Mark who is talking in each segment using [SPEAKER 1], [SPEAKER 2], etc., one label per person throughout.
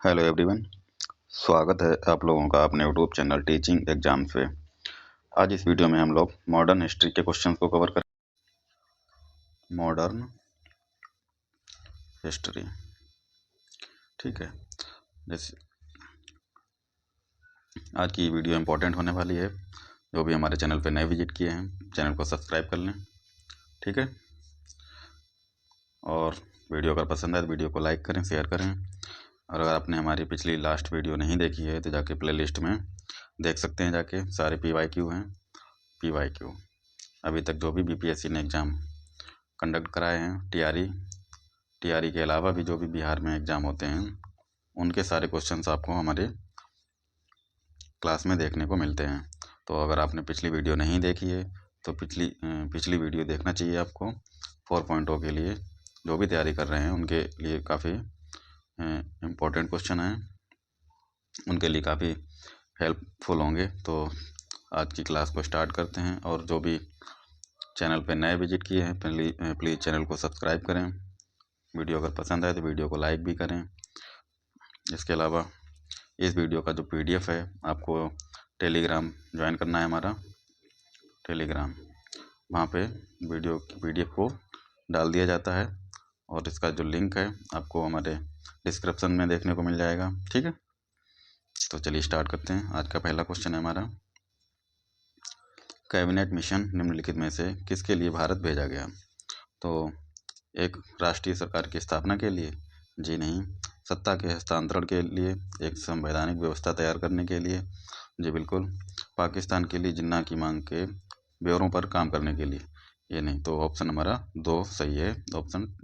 [SPEAKER 1] Hello everyone. स्वागत है आप लोगों का अपने यूट्यूब चैनल टीचिंग एग्जाम्स पे। आज इस वीडियो में हम लोग मॉडर्न हिस्ट्री के क्वेश्चंस को कवर करें। मॉडर्न हिस्ट्री, ठीक है। जैसे आज की वीडियो इंपॉर्टेंट होने वाली है। जो भी हमारे चैनल पे नए विजिट किए हैं, चैनल को सब्सक्राइब कर लें, ठीक है। और वीडियो अगर पसंद आए तो वीडियो को लाइक करें, शेयर करें। और अगर आपने हमारी पिछली लास्ट वीडियो नहीं देखी है तो जाके प्ले लिस्ट में देख सकते हैं, जाके सारे PYQ हैं। PYQ अभी तक जो भी BPSC ने एग्ज़ाम कंडक्ट कराए हैं, TRE के अलावा भी जो भी बिहार में एग्ज़ाम होते हैं, उनके सारे क्वेश्चंस आपको हमारे क्लास में देखने को मिलते हैं। तो अगर आपने पिछली वीडियो नहीं देखी है तो पिछली वीडियो देखना चाहिए आपको। 4.0 के लिए जो भी तैयारी कर रहे हैं उनके लिए काफ़ी इम्पोर्टेंट क्वेश्चन हैं, उनके लिए काफ़ी हेल्पफुल होंगे। तो आज की क्लास को स्टार्ट करते हैं। और जो भी चैनल पे नए विजिट किए हैं, प्लीज़ चैनल को सब्सक्राइब करें। वीडियो अगर पसंद आए तो वीडियो को लाइक भी करें। इसके अलावा इस वीडियो का जो PDF है, आपको टेलीग्राम ज्वाइन करना है हमारा टेलीग्राम। वहाँ पे वीडियो की PDF को डाल दिया जाता है और इसका जो लिंक है आपको हमारे डिस्क्रिप्शन में देखने को मिल जाएगा, ठीक है। तो चलिए स्टार्ट करते हैं। आज का पहला क्वेश्चन है हमारा, कैबिनेट मिशन निम्नलिखित में से किसके लिए भारत भेजा गया? तो एक राष्ट्रीय सरकार की स्थापना के लिए? जी नहीं। सत्ता के हस्तांतरण के लिए? एक संवैधानिक व्यवस्था तैयार करने के लिए? जी बिल्कुल। पाकिस्तान के लिए जिन्ना की मांग के ब्यौरों पर काम करने के लिए? ये नहीं। तो ऑप्शन हमारा 2 सही है। ऑप्शन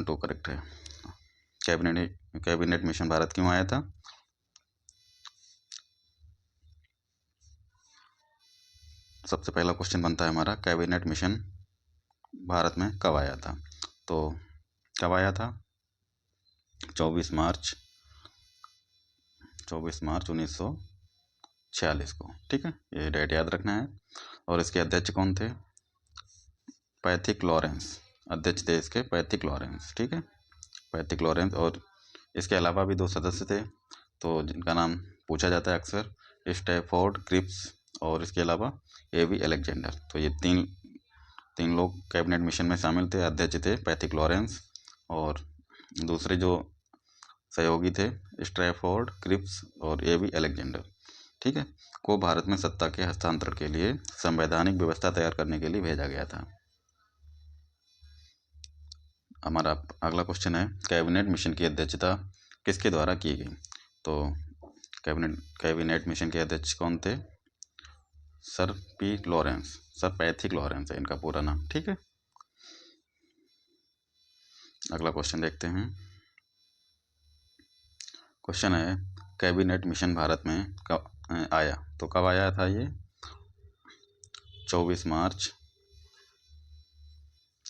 [SPEAKER 1] 2 करेक्ट है। कैबिनेट मिशन भारत क्यों आया था? सबसे पहला क्वेश्चन बनता है हमारा, कैबिनेट मिशन भारत में कब आया था? तो कब आया था? 24 मार्च 1946 को, ठीक है। ये डेट याद रखना है। और इसके अध्यक्ष कौन थे? पैथिक लॉरेंस अध्यक्ष थे इसके, पैथिक लॉरेंस, ठीक है। Pethick Lawrence. और इसके अलावा भी 2 सदस्य थे, तो जिनका नाम पूछा जाता है अक्सर, स्टैफोर्ड क्रिप्स और इसके अलावा A.V. अलेक्जेंडर। तो ये तीन लोग कैबिनेट मिशन में शामिल थे। अध्यक्ष थे पैथिक लॉरेंस और दूसरे जो सहयोगी थे स्ट्रैफोर्ड क्रिप्स और A.V. अलेक्जेंडर, ठीक है, को भारत में सत्ता के हस्तांतरण के लिए संवैधानिक व्यवस्था तैयार करने के लिए भेजा गया था। हमारा अगला क्वेश्चन है, कैबिनेट मिशन की अध्यक्षता किसके द्वारा की गई? तो कैबिनेट मिशन के अध्यक्ष कौन थे? सर पैथिक लॉरेंस है इनका पूरा नाम, ठीक है। अगला क्वेश्चन देखते हैं। क्वेश्चन है, कैबिनेट मिशन भारत में कब आया? तो कब आया था ये? 24 मार्च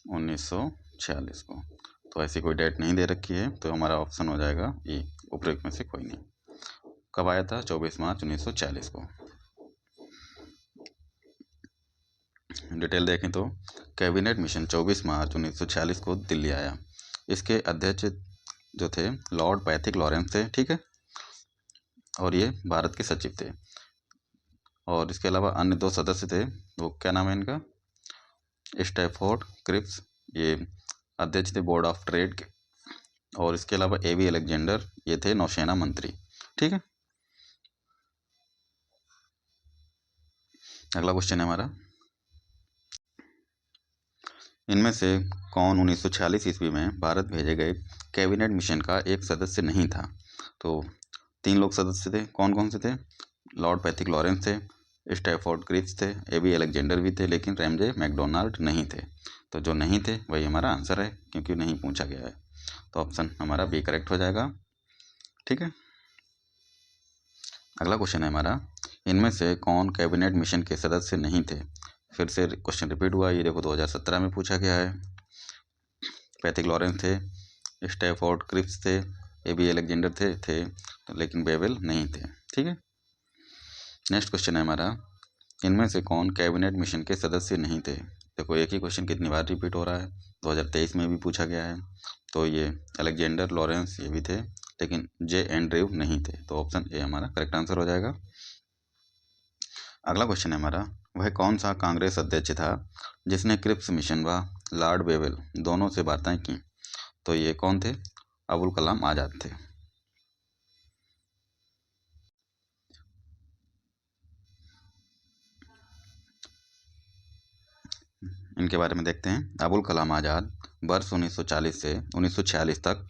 [SPEAKER 1] 1946 को। तो ऐसी कोई डेट नहीं दे रखी है, तो हमारा ऑप्शन हो जाएगा E, उपरोक्त में से कोई नहीं। कब आया था? 24 मार्च 1940 को। डिटेल देखें तो कैबिनेट मिशन 24 मार्च 1946 को दिल्ली आया। इसके अध्यक्ष जो थे लॉर्ड पैथिक लॉरेंस थे, ठीक है, और ये भारत के सचिव थे। और इसके अलावा अन्य 2 सदस्य थे, वो क्या नाम है इनका? स्टैफोर्ड क्रिप्स, ये अध्यक्ष थे बोर्ड ऑफ ट्रेड के। और इसके अलावा A.V. अलेक्जेंडर, ये थे नौसेना मंत्री, ठीक है। अगला क्वेश्चन है हमारा, इनमें से कौन 1946 ईस्वी में भारत भेजे गए कैबिनेट मिशन का एक सदस्य नहीं था? तो 3 लोग सदस्य थे। कौन कौन से थे? लॉर्ड पैथिक लॉरेंस थे, स्टैफोर्ड क्रिप्स थे, A.V. अलेक्जेंडर भी थे, लेकिन रैमजे मैकडोनाल्ड नहीं थे। तो जो नहीं थे वही हमारा आंसर है, क्योंकि नहीं पूछा गया है। तो ऑप्शन हमारा B करेक्ट हो जाएगा, ठीक है। अगला क्वेश्चन है हमारा, इनमें से कौन कैबिनेट मिशन के सदस्य नहीं थे? फिर से क्वेश्चन रिपीट हुआ। ये देखो 2017 में पूछा गया है। पैथिक लॉरेंस थे, स्टैफोर्ड क्रिप्स थे, A.V. अलेक्जेंडर थे तो लेकिन बेवेल नहीं थे, ठीक है। नेक्स्ट क्वेश्चन है हमारा, इनमें से कौन कैबिनेट मिशन के सदस्य नहीं थे? देखो एक ही क्वेश्चन कितनी बार रिपीट हो रहा है, 2023 में भी पूछा गया है। तो ये अलेक्जेंडर लॉरेंस ये भी थे, लेकिन जे एंड्रयू नहीं थे। तो ऑप्शन ए हमारा करेक्ट आंसर हो जाएगा। अगला क्वेश्चन है हमारा, वह कौन सा कांग्रेस अध्यक्ष था जिसने क्रिप्स मिशन व लॉर्ड वेवेल दोनों से वार्ताएं की? तो ये कौन थे? अबुल कलाम आज़ाद थे। इनके बारे में देखते हैं। अबुल कलाम आज़ाद वर्ष 1940 से 1946 तक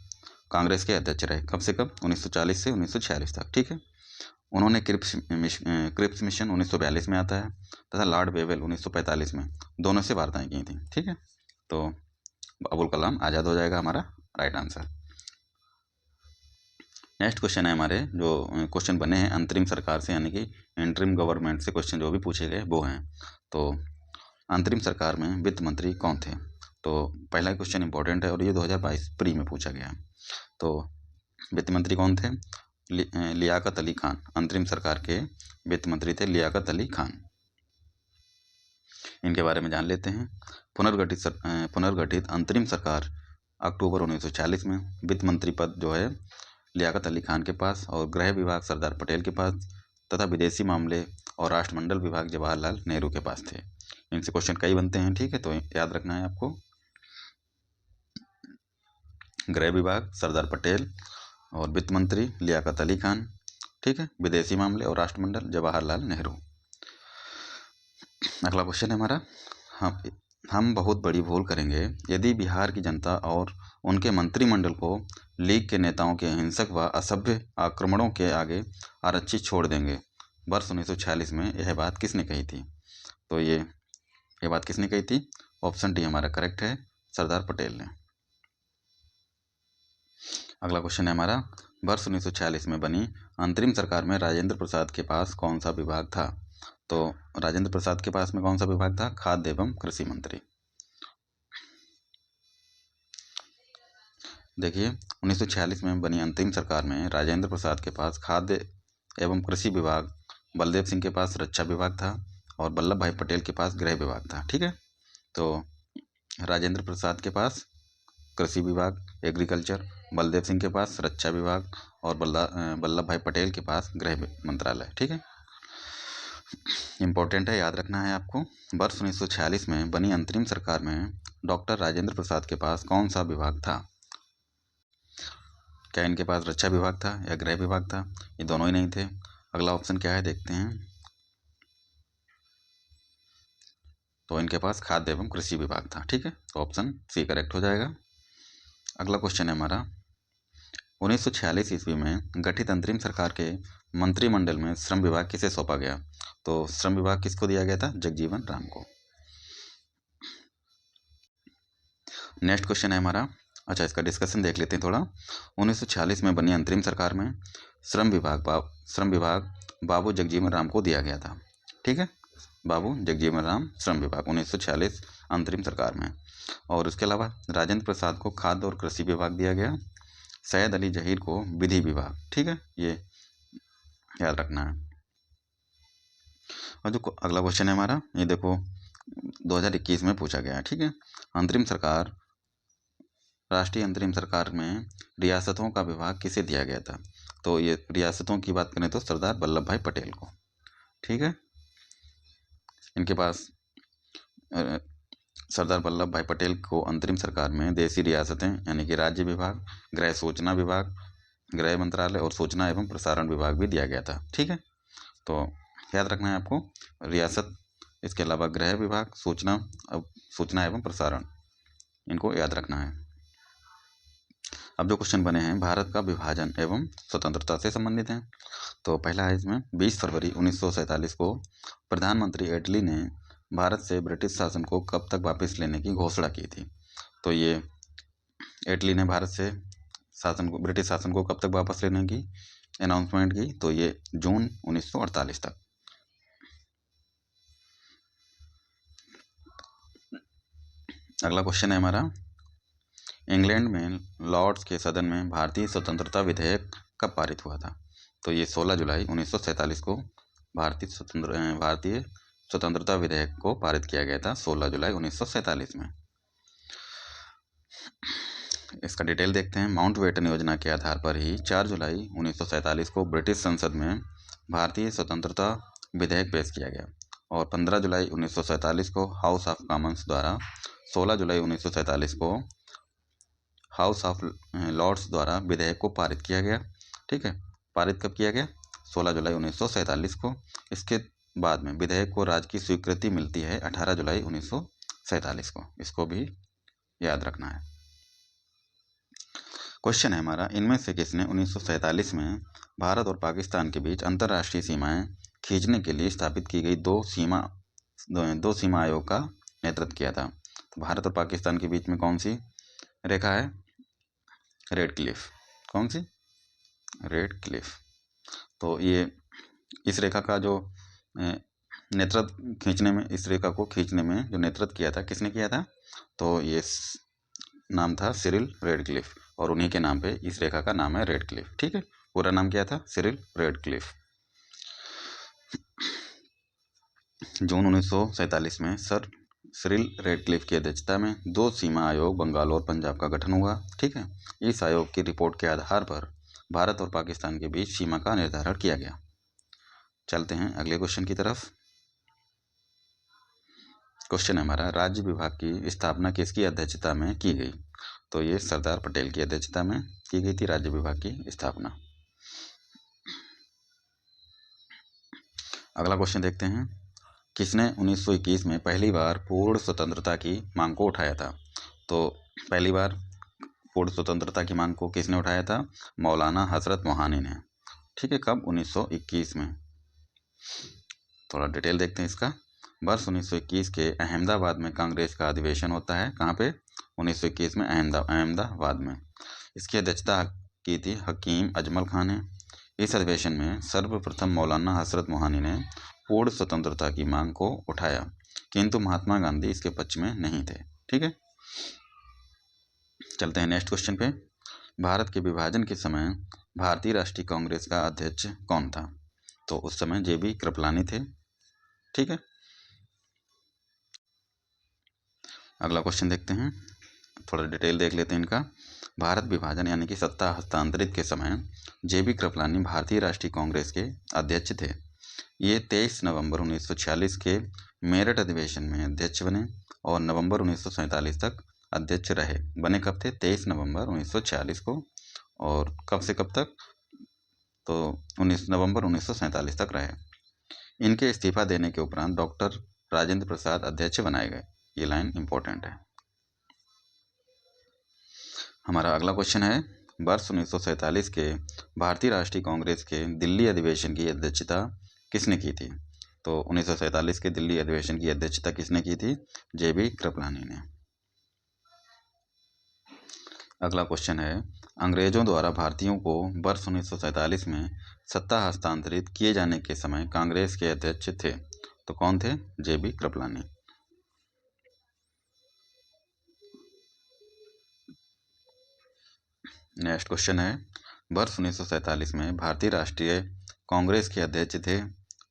[SPEAKER 1] कांग्रेस के अध्यक्ष रहे। कब से कब? 1940 से 1946 तक, ठीक है। उन्होंने क्रिप्स मिशन 1942 में आता है, तथा लॉर्ड वेवेल 1945 में, दोनों से वार्ताएं की थी, ठीक है। तो अबुल कलाम आज़ाद हो जाएगा हमारा राइट आंसर। नेक्स्ट क्वेश्चन है हमारे, जो क्वेश्चन बने हैं अंतरिम सरकार से, यानी कि इंटरिम गवर्नमेंट से क्वेश्चन जो भी पूछे गए वो हैं। तो अंतरिम सरकार में वित्त मंत्री कौन थे? तो पहला क्वेश्चन इंपॉर्टेंट है और ये 2022 प्री में पूछा गया है। तो वित्त मंत्री कौन थे? लियाकत अली खान। अंतरिम सरकार के वित्त मंत्री थे लियाकत अली खान। इनके बारे में जान लेते हैं। पुनर्गठित अंतरिम सरकार अक्टूबर 1940 में, वित्त मंत्री पद जो है लियाकत अली खान के पास, और गृह विभाग सरदार पटेल के पास, तथा विदेशी मामले और राष्ट्रमंडल विभाग जवाहरलाल नेहरू के पास थे। इनसे क्वेश्चन कई बनते हैं, ठीक है, तो याद रखना है आपको। गृह विभाग सरदार पटेल और वित्त मंत्री लियाकत अली खान, ठीक है। विदेशी मामले और राष्ट्रमंडल जवाहरलाल नेहरू। अगला क्वेश्चन है हमारा, हम बहुत बड़ी भूल करेंगे यदि बिहार की जनता और उनके मंत्रिमंडल को लीग के नेताओं के हिंसक व असभ्य आक्रमणों के आगे आरक्षित छोड़ देंगे। वर्ष 1946 में यह बात किसने कही थी? तो ये बात किसने कही थी? ऑप्शन डी हमारा करेक्ट है, सरदार पटेल ने। अगला क्वेश्चन है हमारा, वर्ष 1946 में बनी अंतरिम सरकार में राजेंद्र प्रसाद के पास कौन सा विभाग था? तो राजेंद्र प्रसाद के पास में कौन सा विभाग था? खाद्य एवं कृषि मंत्री। देखिए, 1946 में बनी अंतिम सरकार में राजेंद्र प्रसाद के पास खाद्य एवं कृषि विभाग, बलदेव सिंह के पास रक्षा विभाग था, और वल्लभ भाई पटेल के पास गृह विभाग था, ठीक है। तो राजेंद्र प्रसाद के पास कृषि विभाग, एग्रीकल्चर, बलदेव सिंह के पास रक्षा विभाग, और वल्लभ भाई पटेल के पास गृह मंत्रालय, ठीक है। इंपॉर्टेंट है, याद रखना है आपको। वर्ष 1946 में बनी अंतरिम सरकार में डॉक्टर राजेंद्र प्रसाद के पास कौन सा विभाग था? क्या इनके पास रक्षा विभाग था या गृह विभाग था? ये दोनों ही नहीं थे। अगला ऑप्शन क्या है देखते हैं। तो इनके पास खाद्य एवं कृषि विभाग था, ठीक है। तो ऑप्शन सी करेक्ट हो जाएगा। अगला क्वेश्चन है हमारा, 1946 ईस्वी में गठित अंतरिम सरकार के मंत्रिमंडल में श्रम विभाग किसे सौंपा गया? तो श्रम विभाग किसको दिया गया था? जगजीवन राम को। नेक्स्ट क्वेश्चन है हमारा, अच्छा इसका डिस्कशन देख लेते हैं थोड़ा। 1946 में बनी अंतरिम सरकार में श्रम विभाग बाबू जगजीवन राम को दिया गया था, ठीक है। बाबू जगजीवन राम श्रम विभाग 1946 अंतरिम सरकार में। और उसके अलावा राजेंद्र प्रसाद को खाद्य और कृषि विभाग दिया गया, सैयद अली जहीर को विधि विभाग, ठीक है, ये याद रखना है। और जो अगला क्वेश्चन है हमारा, ये देखो 2021 में पूछा गया है, ठीक है। राष्ट्रीय अंतरिम सरकार में रियासतों का विभाग किसे दिया गया था? तो ये रियासतों की बात करें तो सरदार वल्लभ भाई पटेल को, ठीक है। इनके पास सरदार वल्लभ भाई पटेल को अंतरिम सरकार में देशी रियासतें यानी कि राज्य विभाग, गृह सूचना विभाग, गृह मंत्रालय और सूचना एवं प्रसारण विभाग भी दिया गया था, ठीक है। तो याद रखना है आपको रियासत, इसके अलावा गृह विभाग, सूचना एवं प्रसारण, इनको याद रखना है। अब जो क्वेश्चन बने हैं भारत का विभाजन एवं स्वतंत्रता से संबंधित हैं। तो पहला है इसमें, 20 फरवरी 1947 को प्रधानमंत्री एटली ने भारत से ब्रिटिश शासन को कब तक वापस लेने की घोषणा की थी? तो ये एटली ने भारत से ब्रिटिश शासन को कब तक वापस लेने की अनाउंसमेंट की? तो ये जून 1948 तक। अगला क्वेश्चन है हमारा, इंग्लैंड में लॉर्ड्स के सदन में भारतीय स्वतंत्रता विधेयक कब पारित हुआ था? तो ये 16 जुलाई 1947 को भारतीय स्वतंत्रता विधेयक को पारित किया गया था, 16 जुलाई 1947 में। इसका डिटेल देखते हैं। माउंटबेटन योजना के आधार पर ही 4 जुलाई 1947 को ब्रिटिश संसद में भारतीय स्वतंत्रता विधेयक पेश किया गया और 15 जुलाई 1947 को हाउस ऑफ कॉमन्स द्वारा, 16 जुलाई 1947 को हाउस ऑफ लॉर्ड्स द्वारा विधेयक को पारित किया गया। ठीक है, पारित कब किया गया? 16 जुलाई 1947 को। इसके बाद में विधेयक को राज्य की स्वीकृति मिलती है 18 जुलाई 1947 को। इसको भी याद रखना है। क्वेश्चन है हमारा, इनमें से किसने 1947 में भारत और पाकिस्तान के बीच अंतर्राष्ट्रीय सीमाएं खींचने के लिए स्थापित की गई दो सीमा आयोग का नेतृत्व किया था? तो भारत और पाकिस्तान के बीच में कौन सी रेखा है? Red Cliff. कौन सी? Red Cliff. तो ये इस रेखा का जो नेतृत्व खींचने में, इस रेखा को खींचने में जो नेतृत्व किया था, किसने किया था? तो ये नाम था सिरिल रेडक्लिफ और उन्हीं के नाम पे इस रेखा का नाम है रेडक्लिफ। ठीक है, पूरा नाम क्या था? Cyril Radcliffe. जून 1947 में सर सिरिल रेडक्लिफ की अध्यक्षता में 2 सीमा आयोग बंगाल और पंजाब का गठन हुआ। ठीक है, इस आयोग की रिपोर्ट के आधार पर भारत और पाकिस्तान के बीच सीमा का निर्धारण किया गया। चलते हैं अगले क्वेश्चन की तरफ। क्वेश्चन है हमारा, राज्य विभाग की स्थापना किसकी अध्यक्षता में की गई? तो ये सरदार पटेल की अध्यक्षता में की गई थी राज्य विभाग की स्थापना। अगला क्वेश्चन देखते हैं, किसने 1921 में पहली बार पूर्ण स्वतंत्रता की मांग को उठाया था? तो पहली बार पूर्ण स्वतंत्रता की मांग को किसने उठाया था? मौलाना हजरत मोहानी ने। ठीक है, कब? 1921 में। थोड़ा डिटेल देखते हैं इसका। वर्ष 1921 के अहमदाबाद में कांग्रेस का अधिवेशन होता है। कहाँ पे? 1921 में अहमदाबाद में। इसकी अध्यक्षता की थी हकीम अजमल खान ने। इस अधिवेशन में सर्वप्रथम मौलाना हजरत मोहानी ने पूर्ण स्वतंत्रता की मांग को उठाया, किंतु महात्मा गांधी इसके पक्ष में नहीं थे। ठीक है, चलते हैं नेक्स्ट क्वेश्चन पे। भारत के विभाजन के समय भारतीय राष्ट्रीय कांग्रेस का अध्यक्ष कौन था? तो उस समय JB कृपलानी थे। ठीक है, अगला क्वेश्चन देखते हैं, थोड़ा डिटेल देख लेते हैं इनका। भारत विभाजन यानी कि सत्ता हस्तांतरित के समय JB कृपलानी भारतीय राष्ट्रीय कांग्रेस के अध्यक्ष थे। ये 23 नवंबर 1946 के मेरठ अधिवेशन में अध्यक्ष बने और नवंबर 1947 तक अध्यक्ष रहे। बने कब थे? 23 नवंबर 1946 को। और कब से कब तक? तो 19 नवंबर 1947 तक रहे। इनके इस्तीफा देने के उपरांत डॉक्टर राजेंद्र प्रसाद अध्यक्ष बनाए गए। ये लाइन इंपॉर्टेंट है। हमारा अगला क्वेश्चन है, वर्ष 1947 के भारतीय राष्ट्रीय कांग्रेस के दिल्ली अधिवेशन की अध्यक्षता किसने की थी? तो 1947 के दिल्ली अधिवेशन की अध्यक्षता किसने की थी? JB कृपलानी ने। अगला क्वेश्चन है, अंग्रेजों द्वारा भारतीयों को वर्ष 1947 में सत्ता हस्तांतरित किए जाने के समय कांग्रेस के अध्यक्ष थे। तो कौन थे? JB कृपलानी। नेक्स्ट क्वेश्चन है, वर्ष 1947 में भारतीय राष्ट्रीय कांग्रेस के अध्यक्ष थे।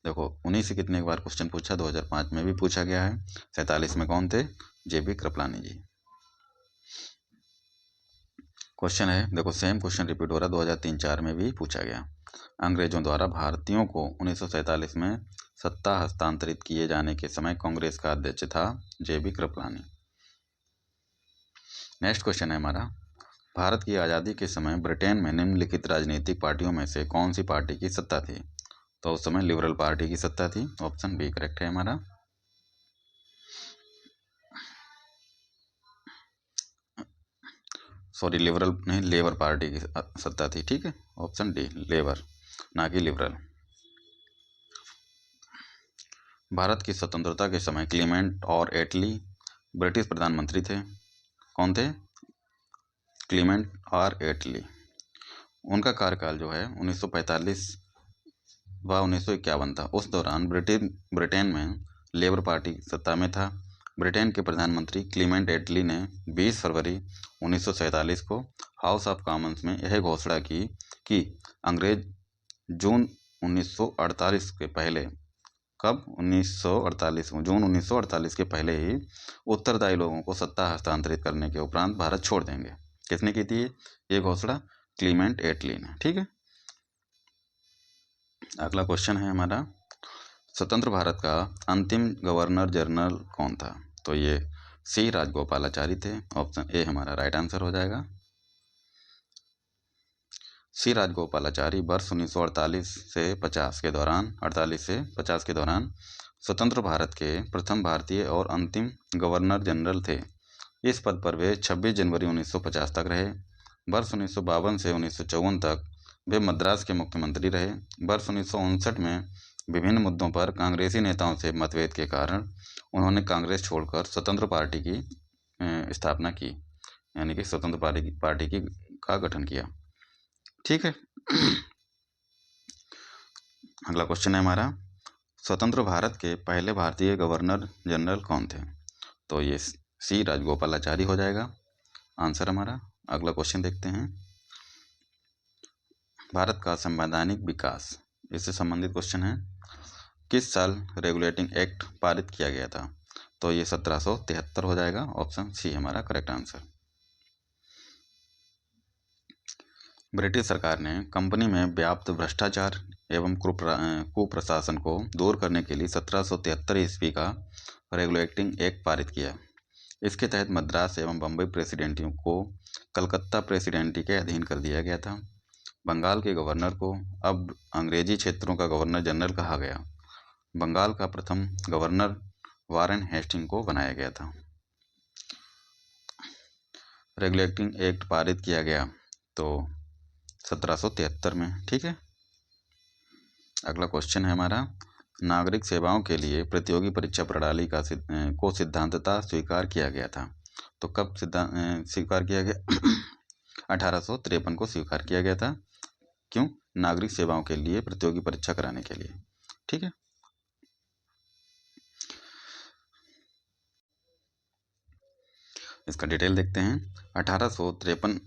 [SPEAKER 1] देखो 19 से कितने बार क्वेश्चन पूछा, 2005 में भी पूछा गया है। 47 में कौन थे? JB कृपलानी जी। क्वेश्चन है, देखो सेम क्वेश्चन रिपीट हो रहा, 2003-4 में भी पूछा गया। अंग्रेजों द्वारा भारतीयों को 1947 में सत्ता हस्तांतरित किए जाने के समय कांग्रेस का अध्यक्ष था JB कृपलानी। नेक्स्ट क्वेश्चन है हमारा, भारत की आज़ादी के समय ब्रिटेन में निम्नलिखित राजनीतिक पार्टियों में से कौन सी पार्टी की सत्ता थी? तो उस समय लिबरल पार्टी की सत्ता थी। ऑप्शन बी करेक्ट है हमारा। सॉरी, लिबरल नहीं, लेबर पार्टी की सत्ता थी। ठीक है, ऑप्शन डी लेबर, ना कि लिबरल। भारत की स्वतंत्रता के समय क्लीमेंट और एटली ब्रिटिश प्रधानमंत्री थे। कौन थे? क्लीमेंट और एटली। उनका कार्यकाल जो है 1945 व 1951 था। उस दौरान ब्रिटेन में लेबर पार्टी सत्ता में था। ब्रिटेन के प्रधानमंत्री क्लीमेंट एटली ने 20 फरवरी 1947 को हाउस ऑफ कॉमन्स में यह घोषणा की कि अंग्रेज जून 1948 के पहले, कब? 1948 जून 1948 के पहले ही उत्तरदायी लोगों को सत्ता हस्तांतरित करने के उपरांत भारत छोड़ देंगे। किसने की थी ये घोषणा? क्लीमेंट एटली ने। ठीक है, अगला क्वेश्चन है हमारा, स्वतंत्र भारत का अंतिम गवर्नर जनरल कौन था? तो ये सी राजगोपालाचारी थे। ऑप्शन ए हमारा राइट आंसर हो जाएगा। सी राजगोपालाचारी वर्ष 1948 से 50 के दौरान 48 से 50 के दौरान स्वतंत्र भारत के प्रथम भारतीय और अंतिम गवर्नर जनरल थे। इस पद पर वे 26 जनवरी 1950 तक रहे। वर्ष 1952 से 1954 तक वे मद्रास के मुख्यमंत्री रहे। वर्ष 1959 में विभिन्न मुद्दों पर कांग्रेसी नेताओं से मतभेद के कारण उन्होंने कांग्रेस छोड़कर स्वतंत्र पार्टी की स्थापना की, यानी कि स्वतंत्र पार्टी की का गठन किया। ठीक है, अगला क्वेश्चन है हमारा, स्वतंत्र भारत के पहले भारतीय गवर्नर जनरल कौन थे? तो ये सी राजगोपालाचारी हो जाएगा आंसर हमारा। अगला क्वेश्चन देखते हैं, भारत का संवैधानिक विकास, इससे संबंधित क्वेश्चन है। किस साल रेगुलेटिंग एक्ट पारित किया गया था? तो ये 1773 हो जाएगा। ऑप्शन सी हमारा करेक्ट आंसर। ब्रिटिश सरकार ने कंपनी में व्याप्त भ्रष्टाचार एवं कुप्रशासन को दूर करने के लिए 1773 ईस्वी का रेगुलेटिंग एक्ट पारित किया। इसके तहत मद्रास एवं बम्बई प्रेसिडेंटियों को कलकत्ता प्रेसिडेंटी के अधीन कर दिया गया था। बंगाल के गवर्नर को अब अंग्रेजी क्षेत्रों का गवर्नर जनरल कहा गया। बंगाल का प्रथम गवर्नर वारेन हेस्टिंग को बनाया गया था। रेगुलेटिंग एक्ट पारित किया गया तो 1773 में। ठीक है, अगला क्वेश्चन है हमारा, नागरिक सेवाओं के लिए प्रतियोगी परीक्षा प्रणाली को सिद्धांततः स्वीकार किया गया था। तो कब स्वीकार किया गया? 1853 को स्वीकार किया गया था। क्यों? नागरिक सेवाओं के लिए प्रतियोगी परीक्षा कराने के लिए। ठीक है, इसका डिटेल देखते हैं। 1853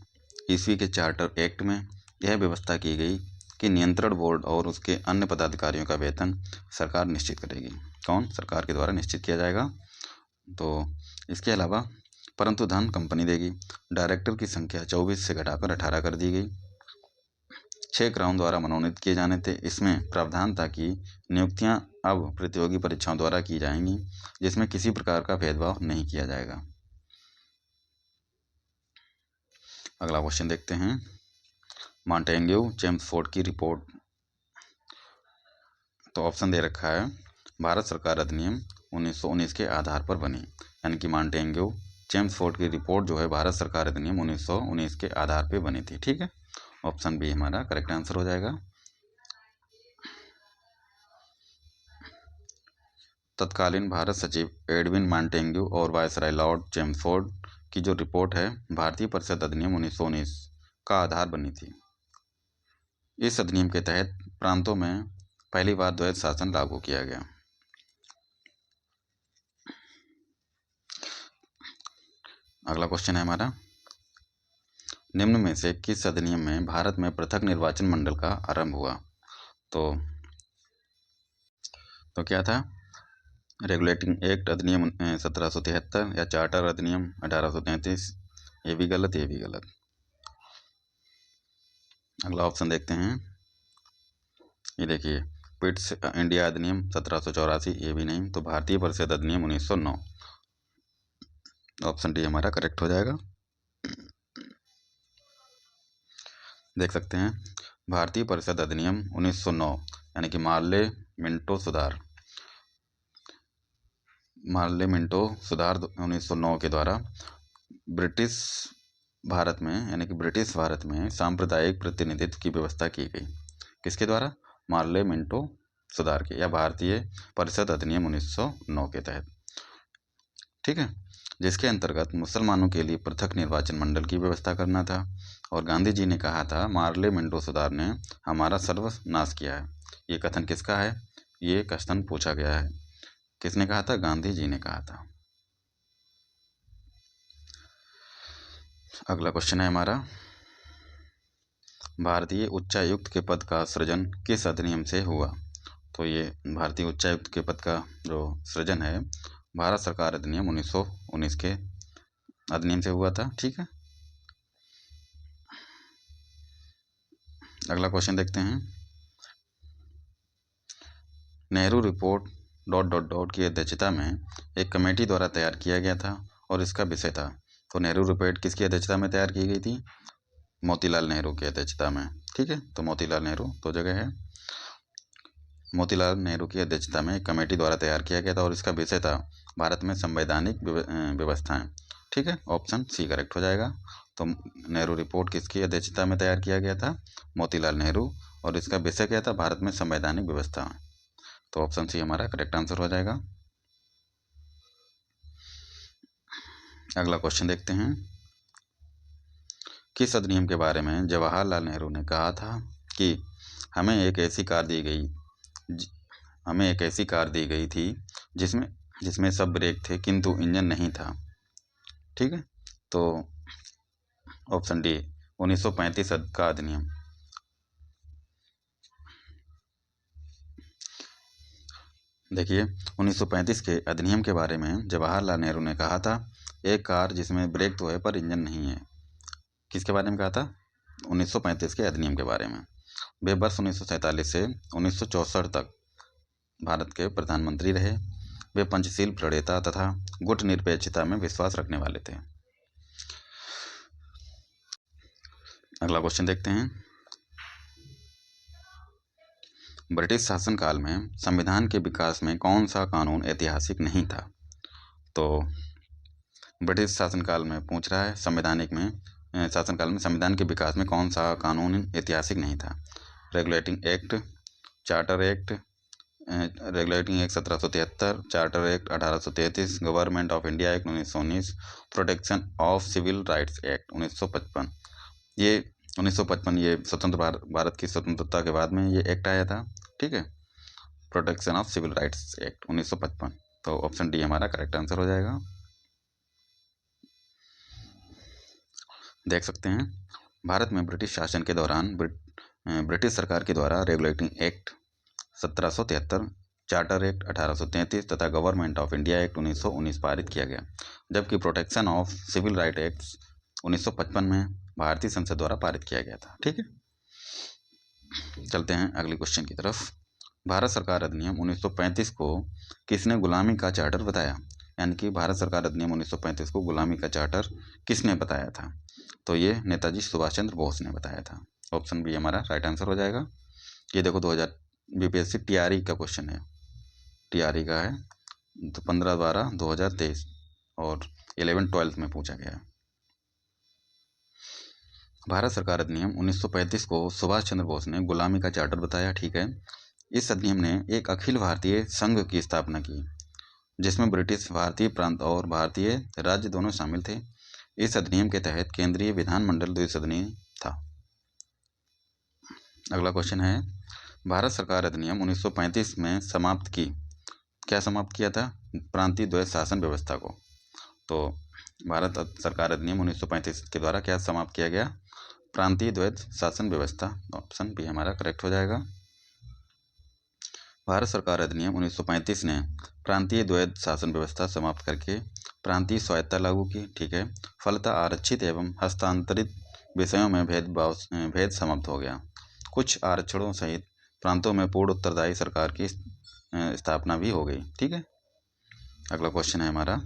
[SPEAKER 1] ईस्वी के चार्टर एक्ट में यह व्यवस्था की गई कि नियंत्रण बोर्ड और उसके अन्य पदाधिकारियों का वेतन सरकार निश्चित करेगी। कौन? सरकार के द्वारा निश्चित किया जाएगा। तो इसके अलावा परंतु धन कंपनी देगी। डायरेक्टर की संख्या 24 से घटाकर 18 कर दी गई। 6 क्राउन द्वारा मनोनीत किए जाने थे। इसमें प्रावधान था कि नियुक्तियां अब प्रतियोगी परीक्षाओं द्वारा की जाएंगी, जिसमें किसी प्रकार का भेदभाव नहीं किया जाएगा। अगला क्वेश्चन देखते हैं, मॉन्टेग्यू चेम्सफोर्ड की रिपोर्ट। तो ऑप्शन दे रखा है, भारत सरकार अधिनियम 1919 के आधार पर बनी, यानी कि मॉन्टेग्यू चेम्सफोर्ड की रिपोर्ट जो है भारत सरकार अधिनियम 1919 के आधार पर बनी थी। ठीक है, ऑप्शन बी हमारा करेक्ट आंसर हो जाएगा। तत्कालीन भारत सचिव एडविन मॉन्टेग्यू और वायसराय लॉर्ड चेम्सफोर्ड की जो रिपोर्ट है भारतीय परिषद अधिनियम 1919 का आधार बनी थी। इस अधिनियम के तहत प्रांतों में पहली बार द्वैध शासन लागू किया गया। अगला क्वेश्चन है हमारा, निम्न में से किस अधिनियम में भारत में पृथक निर्वाचन मंडल का आरंभ हुआ? तो क्या था? रेगुलेटिंग एक्ट अधिनियम 1773 या चार्टर अधिनियम 1833? ये भी गलत, ये भी गलत। अगला ऑप्शन देखते हैं, ये देखिए, पिट्स इंडिया अधिनियम 1784, ये भी नहीं। तो भारतीय परिषद अधिनियम 1909, ऑप्शन डी हमारा करेक्ट हो जाएगा। देख सकते हैं, भारतीय परिषद अधिनियम 1909 यानी कि मार्ले मिंटो सुधार 1909 के द्वारा ब्रिटिश भारत में, यानी कि ब्रिटिश भारत में सांप्रदायिक प्रतिनिधित्व की व्यवस्था की गई। किसके द्वारा? मार्ले मिंटो सुधार के, या भारतीय परिषद अधिनियम 1909 के तहत। ठीक है, जिसके अंतर्गत मुसलमानों के लिए पृथक निर्वाचन मंडल की व्यवस्था करना था। और गांधी जी ने कहा था, मार्ले मिंटो सुधार ने हमारा सर्वनाश किया है। ये कथन किसका है? ये क्वेश्चन पूछा गया है। किसने कहा था? गांधी जी ने कहा था। अगला क्वेश्चन है हमारा, भारतीय उच्चायुक्त के पद का सृजन किस अधिनियम से हुआ? तो ये भारतीय उच्चायुक्त के पद का जो सृजन है भारत सरकार अधिनियम 1919 के अधिनियम से हुआ था। ठीक है, अगला क्वेश्चन देखते हैं। Nehru report dot dot dot की अध्यक्षता में एक कमेटी द्वारा तैयार किया गया था और इसका विषय था। तो नेहरू रिपोर्ट किसकी अध्यक्षता में तैयार की गई थी? मोतीलाल नेहरू की अध्यक्षता में। ठीक है, तो मोतीलाल नेहरू तो जगह है। मोतीलाल नेहरू की अध्यक्षता में एक कमेटी द्वारा तैयार किया गया था और इसका विषय था भारत में संवैधानिक व्यवस्थाएं। ठीक है, ऑप्शन सी करेक्ट हो जाएगा। तो नेहरू रिपोर्ट किसकी अध्यक्षता में तैयार किया गया था? मोतीलाल नेहरू। और इसका विषय क्या था? भारत में संवैधानिक व्यवस्था। तो ऑप्शन सी हमारा करेक्ट आंसर हो जाएगा। अगला क्वेश्चन देखते हैं। किस अधिनियम के बारे में जवाहरलाल नेहरू ने कहा था कि हमें एक ऐसी कार दी गई थी जिसमें सब ब्रेक थे किंतु इंजन नहीं था। ठीक है, तो ऑप्शन डी 1935 का अधिनियम। देखिए, 1935 के अधिनियम के बारे में जवाहरलाल नेहरू ने कहा था एक कार जिसमें ब्रेक तो है पर इंजन नहीं है। किसके बारे में कहा था? 1935 के अधिनियम के बारे में। वे वर्ष 1947 से 1964 तक भारत के प्रधानमंत्री रहे। वे पंचशील प्रणेता तथा गुटनिरपेक्षता में विश्वास रखने वाले थे। अगला क्वेश्चन देखते हैं। ब्रिटिश शासनकाल में संविधान के विकास में कौन सा कानून ऐतिहासिक नहीं था? तो ब्रिटिश शासनकाल में पूछ रहा है शासनकाल में संविधान के विकास में कौन सा कानून ऐतिहासिक नहीं था? Regulating act, charter act, regulating act 1773, charter act 1833, government of India act 1919, protection of civil rights act 1955। ये 1955 ये स्वतंत्र भारत की स्वतंत्रता के बाद में ये एक्ट आया था। ठीक है, protection of civil rights act 1955। तो ऑप्शन डी हमारा करेक्ट आंसर हो जाएगा। देख सकते हैं, भारत में ब्रिटिश शासन के दौरान ब्रिटिश सरकार के द्वारा रेगुलेटिंग एक्ट 1773, चार्टर एक्ट 1833 तथा गवर्नमेंट ऑफ इंडिया एक्ट 1919 पारित किया गया, जबकि protection of civil right act 1955 में भारतीय संसद द्वारा पारित किया गया था। ठीक है, चलते हैं अगले क्वेश्चन की तरफ। भारत सरकार अधिनियम 1935 को किसने गुलामी का चार्टर बताया? यानी कि भारत सरकार अधिनियम 1935 को गुलामी का चार्टर किसने बताया था? तो ये नेताजी सुभाष चंद्र बोस ने बताया था। ऑप्शन बी हमारा राइट आंसर हो जाएगा। ये देखो 2000 बीपीएससी टीआरई का क्वेश्चन है, टीआरई का है, तो 15/12/2023 और 11-12 में पूछा गया है। भारत सरकार अधिनियम 1935 को सुभाष चंद्र बोस ने गुलामी का चार्टर बताया। ठीक है, इस अधिनियम ने एक अखिल भारतीय संघ की स्थापना की जिसमें ब्रिटिश भारतीय प्रांत और भारतीय राज्य दोनों शामिल थे। इस अधिनियम के तहत केंद्रीय विधानमंडल द्विसदनीय था। अगला क्वेश्चन है, भारत सरकार अधिनियम 1935 में क्या समाप्त किया था? प्रांतीय द्वैध शासन व्यवस्था को। तो भारत सरकार अधिनियम 1935 के द्वारा क्या समाप्त किया गया? प्रांतीय द्वैध शासन व्यवस्था। ऑप्शन बी हमारा करेक्ट हो जाएगा। भारत सरकार अधिनियम 1935 ने प्रांतीय द्वैध शासन व्यवस्था समाप्त करके प्रांतीय स्वायत्तता लागू की। ठीक है, फलतः आरक्षित एवं हस्तांतरित विषयों में भेद समाप्त हो गया। कुछ आरक्षणों सहित प्रांतों में पूर्ण उत्तरदायी सरकार की स्थापना भी हो गई। ठीक है, अगला क्वेश्चन है हमारा,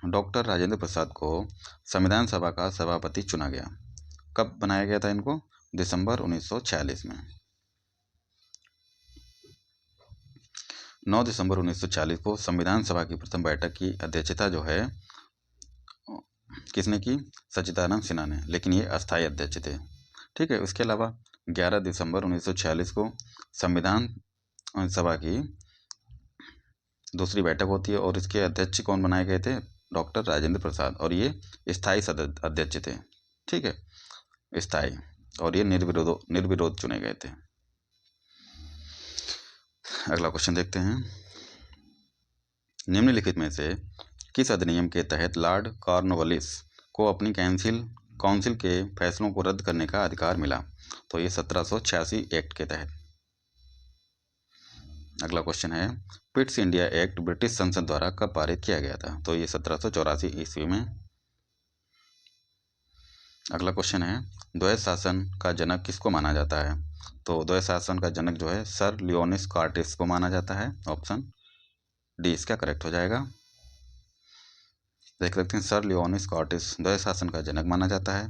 [SPEAKER 1] डॉक्टर राजेंद्र प्रसाद को संविधान सभा का सभापति चुना गया। कब बनाया गया था इनको? दिसंबर 1946 में। 9 दिसंबर 1940 को संविधान सभा की प्रथम बैठक की अध्यक्षता जो है किसने की? सच्चिदानंद सिन्हा ने, लेकिन ये अस्थायी अध्यक्ष थे। ठीक है, उसके अलावा 11 दिसंबर 1946 को संविधान सभा की दूसरी बैठक होती है और इसके अध्यक्ष कौन बनाए गए थे? डॉक्टर राजेंद्र प्रसाद, और ये स्थायी अध्यक्ष थे। ठीक है, स्थायी, और ये निर्विरोध चुने गए थे। अगला क्वेश्चन देखते हैं, निम्नलिखित में से किस अधिनियम के तहत लॉर्ड कॉर्नवालिस को अपनी काउंसिल के फैसलों को रद्द करने का अधिकार मिला? तो ये 1786 एक्ट के तहत। अगला क्वेश्चन है, पिट्स इंडिया एक्ट ब्रिटिश संसद द्वारा कब पारित किया गया था? तो ये 1784 ईस्वी में। अगला क्वेश्चन है, द्वैत शासन का जनक किसको माना जाता है? तो द्वैत शासन का जनक जो है सर लियोनिस कार्टिस को माना जाता है। ऑप्शन डी इसका करेक्ट हो जाएगा। देख सकते हैं, सर लियोनिस कार्टिस द्वैत शासन का जनक माना जाता है।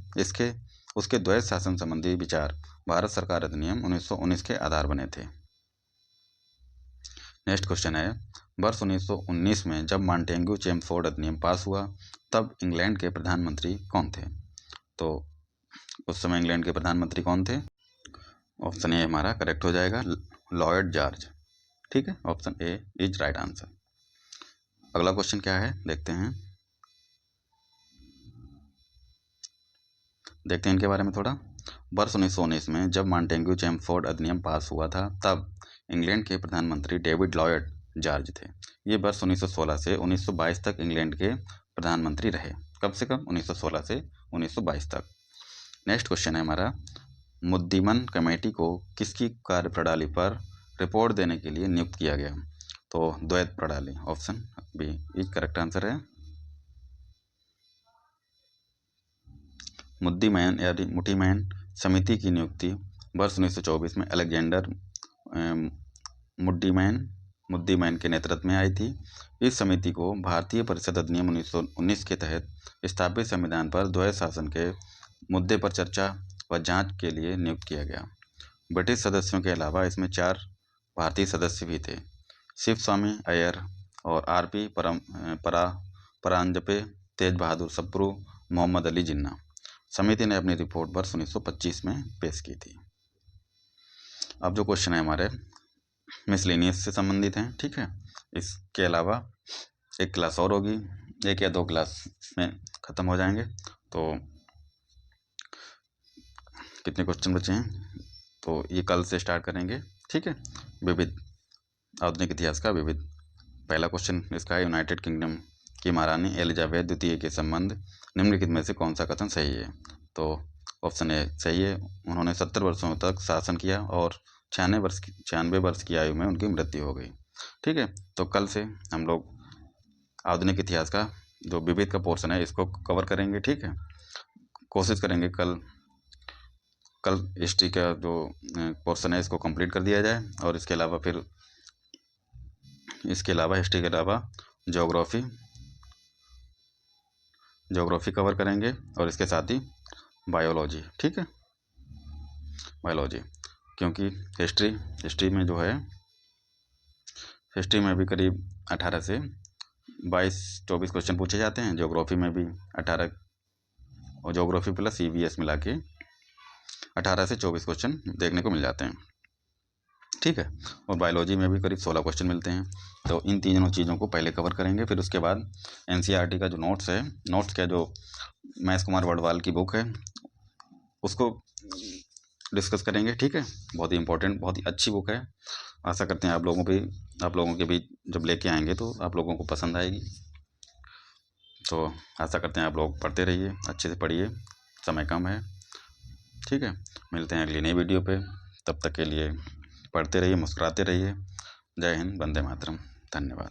[SPEAKER 1] उसके द्वैत शासन संबंधी विचार भारत सरकार अधिनियम 1919 के आधार बने थे। नेक्स्ट क्वेश्चन है, वर्ष 1919 में जब मॉन्टेग्यू चेम्सफोर्ड अधिनियम पास हुआ तब इंग्लैंड के प्रधानमंत्री कौन थे? तो उस समय इंग्लैंड के प्रधानमंत्री कौन थे? ऑप्शन ए हमारा करेक्ट हो जाएगा, लॉर्ड जॉर्ज। ठीक है, option A is right answer. अगला क्वेश्चन क्या है देखते हैं इनके बारे में थोड़ा। वर्ष 1919 में जब मॉन्टेग्यू चेम्सफोर्ड अधिनियम पास हुआ था तब इंग्लैंड के प्रधानमंत्री डेविड लॉयड जॉर्ज थे। ये वर्ष 1916 से 1922 तक इंग्लैंड के प्रधानमंत्री रहे। कब से कब? 1916 से 1922 तक। नेक्स्ट क्वेश्चन है हमारा, मुद्दीमन कमेटी को किसकी कार्यप्रणाली पर रिपोर्ट देने के लिए नियुक्त किया गया? तो द्वैत प्रणाली, option B is correct answer है। मुद्दीमैन या मुठीमैन समिति की नियुक्ति वर्ष 1924 में अलेक्जेंडर मुद्दीमैन के नेतृत्व में आई थी। इस समिति को भारतीय परिषद अधिनियम 1919 के तहत स्थापित संविधान पर द्वैत शासन के मुद्दे पर चर्चा व जांच के लिए नियुक्त किया गया। ब्रिटिश सदस्यों के अलावा इसमें 4 भारतीय सदस्य भी थे, शिव स्वामी अय्यर और आर.पी. परांजपे, तेज बहादुर सप्रू, मोहम्मद अली जिन्ना। समिति ने अपनी रिपोर्ट वर्ष 1925 में पेश की थी। अब जो क्वेश्चन है हमारे मिसलेनियस से संबंधित हैं। ठीक है, इसके अलावा एक क्लास और होगी, 1 या 2 क्लास में ख़त्म हो जाएंगे। तो कितने क्वेश्चन बचे हैं? तो ये कल से स्टार्ट करेंगे। ठीक है, विविध आधुनिक इतिहास का विविध। पहला क्वेश्चन इसका है, यूनाइटेड किंगडम की महारानी एलिजाबेथ द्वितीय के संबंध निम्नलिखित में से कौन सा कथन सही है? तो ऑप्शन ए सही है, उन्होंने 70 वर्षों तक शासन किया और 96 वर्ष की आयु में उनकी मृत्यु हो गई। ठीक है, तो कल से हम लोग आधुनिक इतिहास का जो विविध का पोर्शन है इसको कवर करेंगे। ठीक है, कोशिश करेंगे कल हिस्ट्री का जो पोर्शन है इसको कंप्लीट कर दिया जाए, और इसके अलावा हिस्ट्री के अलावा ज्योग्राफी कवर करेंगे, और इसके साथ ही बायोलॉजी। ठीक है, बायोलॉजी, क्योंकि हिस्ट्री में जो है, हिस्ट्री में भी करीब 18 से 22-24 क्वेश्चन पूछे जाते हैं। ज्योग्राफी में भी 18, और ज्योग्राफी प्लस EVS मिला के 18 से 24 क्वेश्चन देखने को मिल जाते हैं। ठीक है, और बायोलॉजी में भी करीब 16 क्वेश्चन मिलते हैं। तो इन तीनों चीज़ों को पहले कवर करेंगे, फिर उसके बाद NCERT का जो नोट्स का जो महेश कुमार वर्डवाल की बुक है उसको डिस्कस करेंगे। ठीक है, बहुत ही इंपॉर्टेंट, बहुत ही अच्छी बुक है। आशा करते हैं आप लोगों के भी जब लेके आएंगे तो आप लोगों को पसंद आएगी। तो आशा करते हैं आप लोग पढ़ते रहिए, अच्छे से पढ़िए, समय कम है। ठीक है, मिलते हैं अगली नई वीडियो पे, तब तक के लिए पढ़ते रहिए, मुस्कुराते रहिए। जय हिंद, वंदे मातरम, धन्यवाद।